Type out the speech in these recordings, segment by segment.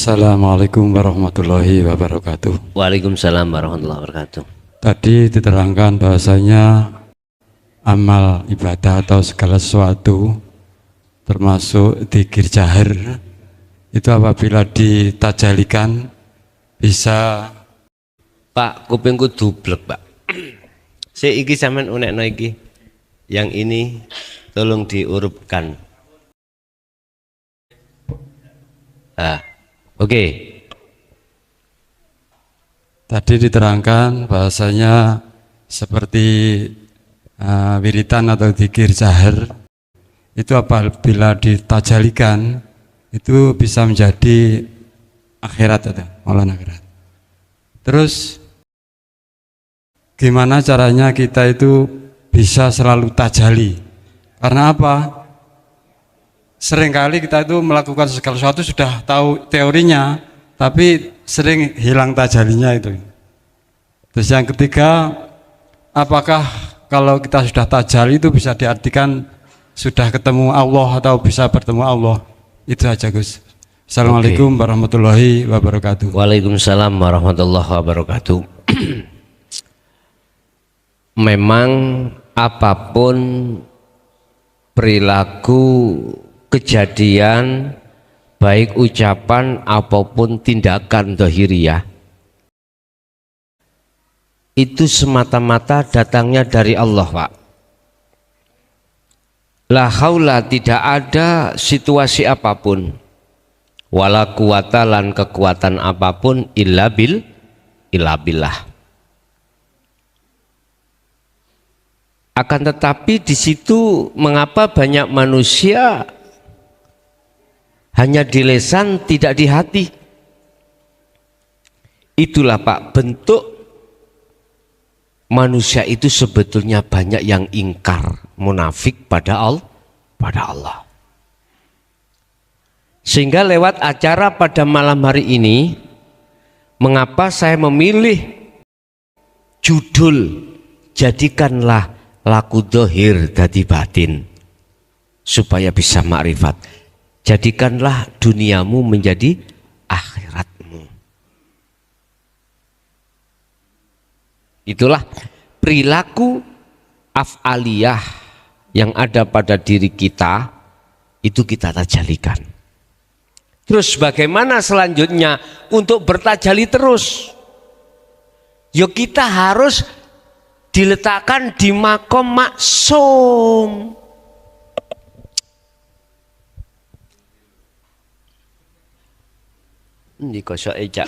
Assalamualaikum warahmatullahi wabarakatuh. Waalaikumsalam warahmatullahi wabarakatuh. Tadi diterangkan bahwasanya amal ibadah atau segala sesuatu termasuk dzikir jahar itu apabila ditajalikan bisa. Pak, kupingku dublek, Pak. Iki sampean unekno iki. Yang ini tolong diurupkan. Oke. Tadi diterangkan bahwasanya seperti wiritan atau dzikir jahar itu apabila ditajalikan itu bisa menjadi akhirat atau maulana akhirat. Terus gimana caranya kita itu bisa selalu tajali? Karena apa? Seringkali kita itu melakukan segala sesuatu sudah tahu teorinya, tapi sering hilang tajalinya itu. Terus yang ketiga, apakah kalau kita sudah tajali itu bisa diartikan sudah ketemu Allah atau bisa bertemu Allah? Itu aja, Gus. Assalamualaikum warahmatullahi wabarakatuh. Waalaikumsalam warahmatullahi wabarakatuh. Memang apapun perilaku, kejadian, baik ucapan apapun tindakan zahiriyah, itu semata-mata datangnya dari Allah, Pak. La haula, tidak ada situasi apapun, wala quwata, lan kekuatan apapun, illa billah. Akan tetapi di situ mengapa banyak manusia hanya di lisan tidak di hati? Itulah, Pak, bentuk manusia itu sebetulnya banyak yang ingkar, munafik pada Allah. Sehingga lewat acara pada malam hari ini, mengapa saya memilih judul jadikanlah laku dohir dadi batin supaya bisa makrifat. Jadikanlah duniamu menjadi akhiratmu. Itulah perilaku af'aliyah yang ada pada diri kita, itu kita tajalikan. Terus bagaimana selanjutnya untuk bertajali terus? Yo, kita harus diletakkan di makom maksum. Ini kosok ejak.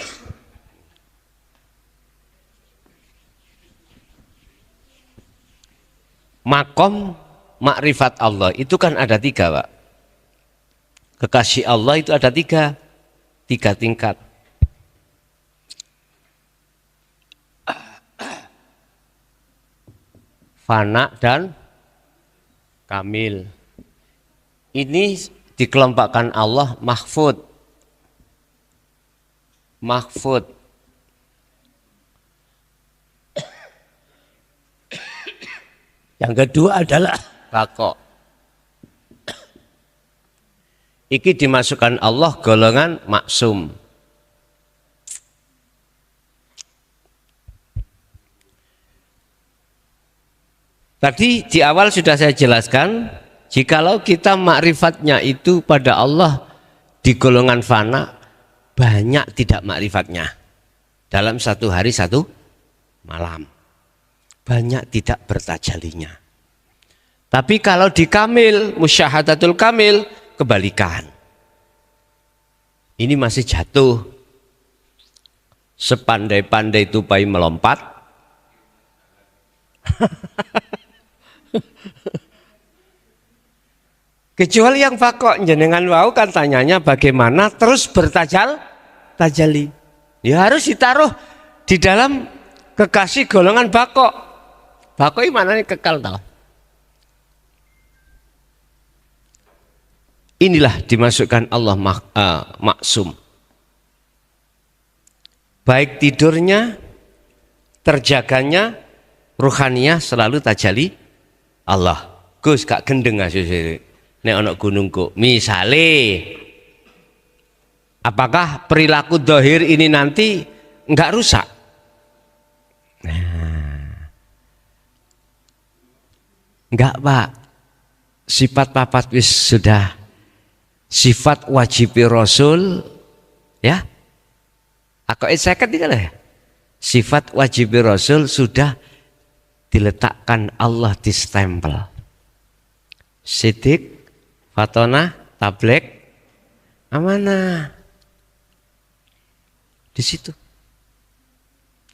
Makom makrifat Allah itu kan ada 3, Pak. Kekasih Allah itu ada 3 tingkat. Fana dan kamil. Ini dikelompokkan Allah mahfud. Yang kedua adalah bako. Iki dimasukkan Allah golongan maksum. Tadi di awal sudah saya jelaskan, jikalau kita makrifatnya itu pada Allah di golongan fana, banyak tidak makrifatnya. Dalam satu hari satu malam, banyak tidak bertajalinya. Tapi kalau di kamil, musyahadatul kamil, kebalikan. Ini masih jatuh. Sepandai-pandai tupai melompat, kecuali yang fakok jenengan wau kan tanyanya bagaimana terus tajali. Ya harus ditaruh di dalam kekasih golongan bakok. Bakok ini mana nih kekal tau. Inilah dimasukkan Allah maksum. Baik tidurnya, terjaganya, ruhaniyah selalu tajali Allah. Gus gak gendeng aja nek ana gunung kok. Misale Apakah perilaku dohir ini nanti enggak rusak? Enggak Pak, sifat papat wis sudah sifat wajib Rasul ya. Aku seket iki lho ya. Sifat wajib Rasul sudah diletakkan Allah di stempel. Sidik, Fatona, Tablek, amanah. Di situ.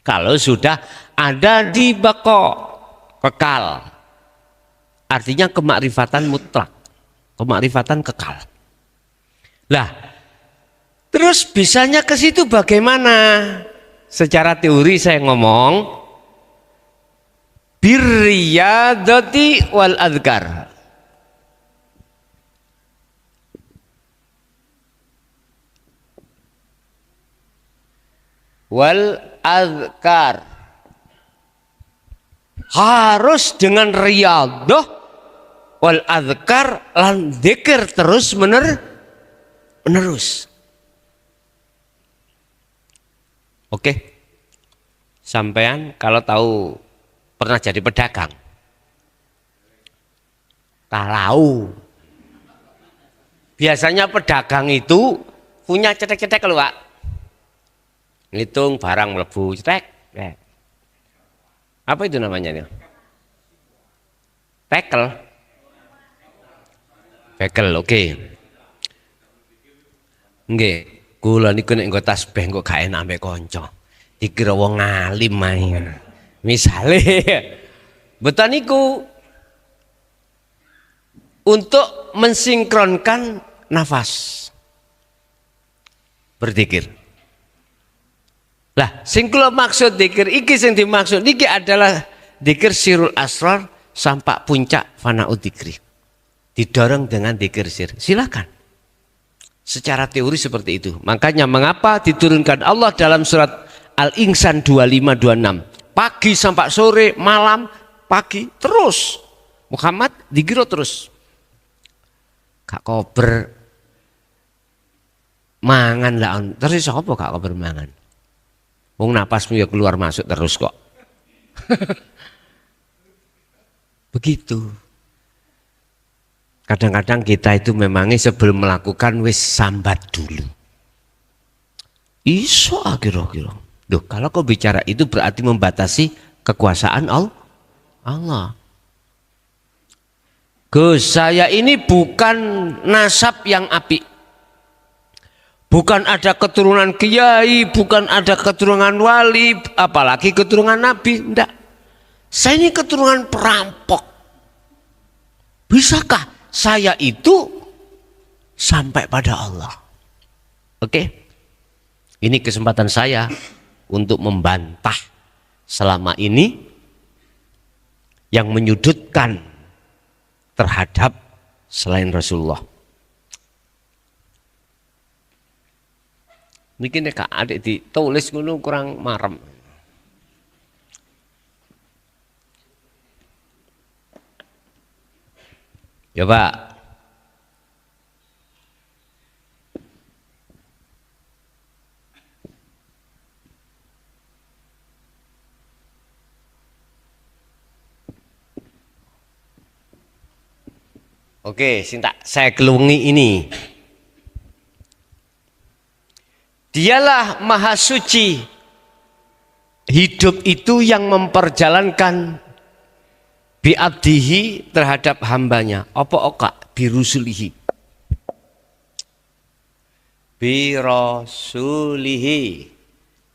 Kalau sudah ada di bako kekal, artinya kemakrifatan mutlak, kemakrifatan kekal. Lah, terus bisanya ke situ bagaimana? Secara teori saya ngomong birriyadati wal adhkar. Wal adhkar. Harus dengan riyadhah wal adhkar lan dzikir terus menerus. Oke. Sampean kalau tahu pernah jadi pedagang. Tahu. Biasanya pedagang itu punya cetek-cetek loh, Pak. Ngitung barang mlebu cetek. Apa itu namanya nih? Tekel. Tekel, oke. Nggih, kula niku nek nggo tasbih kok gak enak ambek kanca. Dikira wong alim ae. Misale betul niku untuk mensinkronkan nafas berzikir. Lah, sing kula maksud zikir iki sing dimaksud niki adalah zikir sirul asrar sampai puncak fanaud dzikri. Didorong dengan zikir sir. Silakan. Secara teori seperti itu. Makanya mengapa diturunkan Allah dalam surat Al-Insan 25-26. Pagi sampai sore, malam, pagi terus. Muhammad dikira terus. Kak kober mangan lah. Terus apa kak kober mangan? Wong napasmu ya keluar masuk terus kok. Begitu. Kadang-kadang kita itu memangnya sebelum melakukan wis sambat dulu. Iso kira-kira. Duh, kalau kau bicara itu berarti membatasi kekuasaan Allah. Gus, saya ini bukan nasab yang apik. Bukan ada keturunan kiai, bukan ada keturunan wali, apalagi keturunan nabi. Enggak. Saya ini keturunan perampok. Bisakah saya itu sampai pada Allah? Oke. Ini kesempatan saya untuk membantah selama ini yang menyudutkan terhadap selain Rasulullah. Mungkin kak adik ditulis ngono kurang marem. Ya Pak. Oke, saya kelungi ini. Dialah maha suci. Hidup itu yang memperjalankan bi'abdihi terhadap hambanya. Apa oka? Birusulihi. Birasulihi.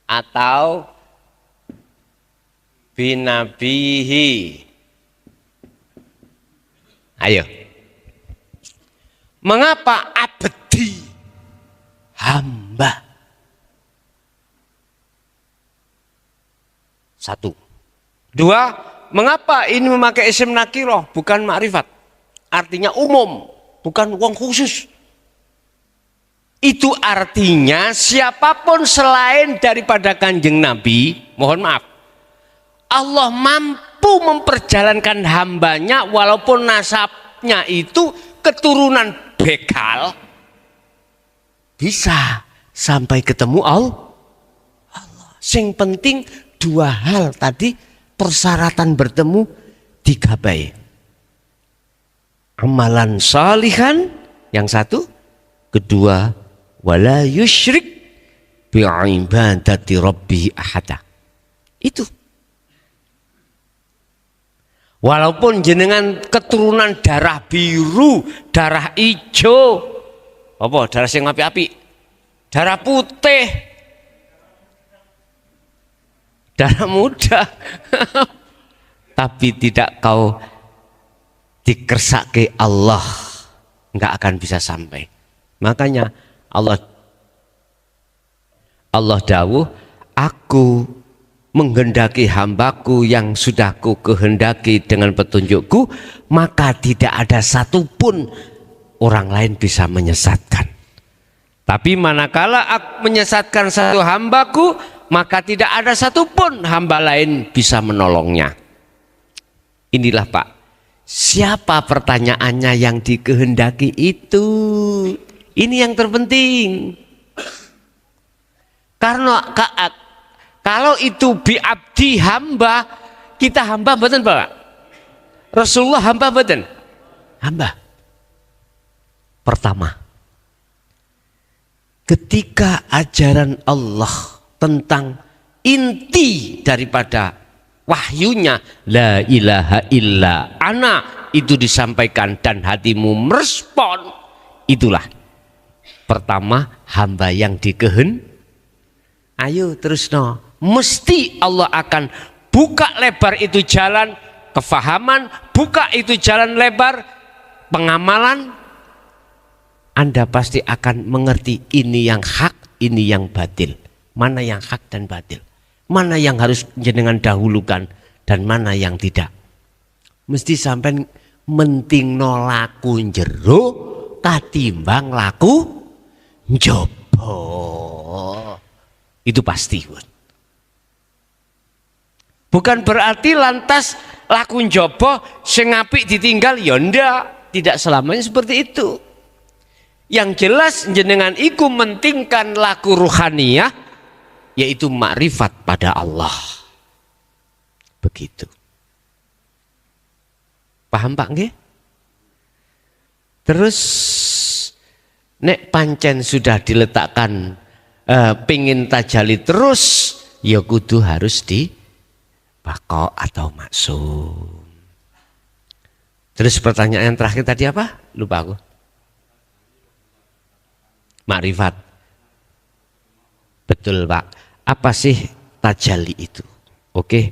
Atau binabihi. Ayo. Mengapa abdi? Hamba. Satu. Dua, mengapa ini memakai isim nakiroh bukan ma'rifat? Artinya umum, bukan wong khusus. Itu artinya siapapun selain daripada Kanjeng Nabi, mohon maaf, Allah mampu memperjalankan hambanya walaupun nasabnya itu keturunan begal, bisa. sampai ketemu Allah. Sing penting dua hal tadi, persyaratan bertemu digapai. Amalan salihan yang satu, kedua wala yusyrik bi'ibadati rabbih ahada. Itu. Walaupun jenengan keturunan darah biru, darah hijau, apa darah sing api-api, darah putih, darah muda, tapi tidak kau dikersake Allah, nggak akan bisa sampai. Makanya Allah dawuh, aku menghendaki hambaku yang sudah ku kehendaki dengan petunjukku, maka tidak ada satupun orang lain bisa menyesatkan. Tapi manakala aku menyesatkan satu hambaku, maka tidak ada satupun hamba lain bisa menolongnya. Inilah Pak, siapa pertanyaannya yang dikehendaki itu? Ini yang terpenting. Karena kalau itu bi'abdi hamba, kita hamba betul Pak? Rasulullah hamba betul? Hamba. Pertama, ketika ajaran Allah tentang inti daripada wahyunya, la ilaha illa ana, itu disampaikan dan hatimu merespon, itulah pertama hamba yang dikehendaki. Ayo terus no, mesti Allah akan buka lebar itu jalan kefahaman, buka itu jalan lebar pengamalan. Anda pasti akan mengerti ini yang hak, ini yang batil, mana yang hak dan batil, mana yang harus jenengan dahulukan dan mana yang tidak. Mesti sampai menting no laku jero katimbang laku njobo. Itu pasti. Bukan berarti lantas laku njobo sing apik ditinggal, ya ndak, tidak selamanya seperti itu. Yang jelas jenengan iku mentingkan laku ruhaniyah, yaitu makrifat pada Allah. Begitu. Paham Pak nggih? Terus nek pancen sudah diletakkan pingin tajali terus, ya kudu harus di bako atau maksum. Terus pertanyaan yang terakhir tadi apa? Lupa aku. Makrifat. Betul Pak. Apa sih tajali itu? Oke.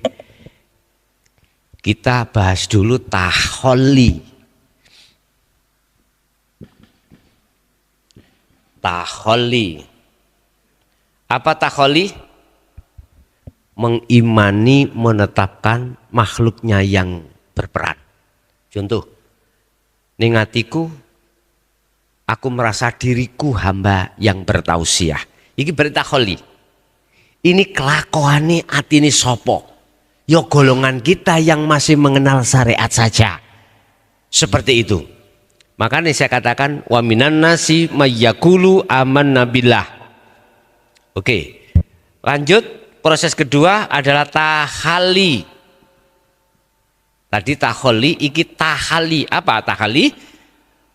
Kita bahas dulu taholli. Taholli. Apa taholli? Mengimani, menetapkan makhluknya yang berperan. Contoh, ning atiku aku merasa diriku hamba yang bertausiah. Iki berarti taholli. Ini kelakuane atine sopo? Yo golongan kita yang masih mengenal syariat saja. Seperti itu. Makanya saya katakan wa minan nasi mayyaqulu amanna billah. Oke, lanjut. Proses kedua adalah tahali. Tadi taholi, iki tahali. Apa tahali?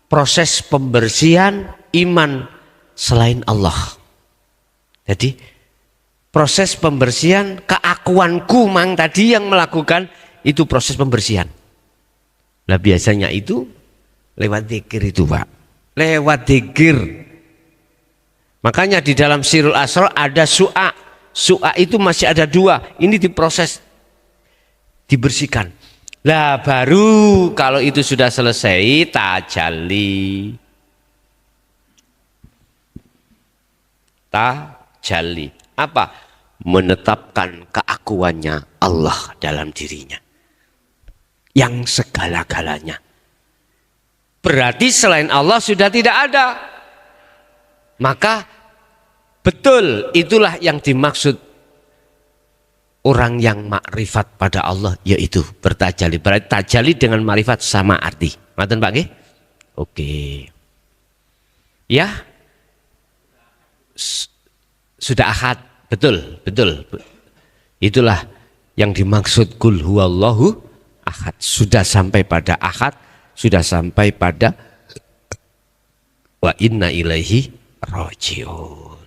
Proses pembersihan iman selain Allah. Jadi proses pembersihan keakuanku mang tadi yang melakukan itu proses pembersihan. Nah biasanya itu lewat zikir itu Pak. Lewat zikir. Makanya di dalam Sirul Asrar ada su'a. Su'a itu masih ada dua. Ini diproses, dibersihkan. Lah baru kalau itu sudah selesai tajalli. Tajalli. Apa? Menetapkan keakuannya Allah dalam dirinya. Yang segala-galanya. Berarti selain Allah sudah tidak ada. Maka betul, itulah yang dimaksud orang yang makrifat pada Allah, yaitu bertajali. Berarti tajali dengan makrifat sama arti. Maten Pak nggih? Oke. Ya. sudah ahad, betul, betul. Itulah yang dimaksud kul huwallahu ahad. Sudah sampai pada ahad, sudah sampai pada wa inna ilaihi rajiun.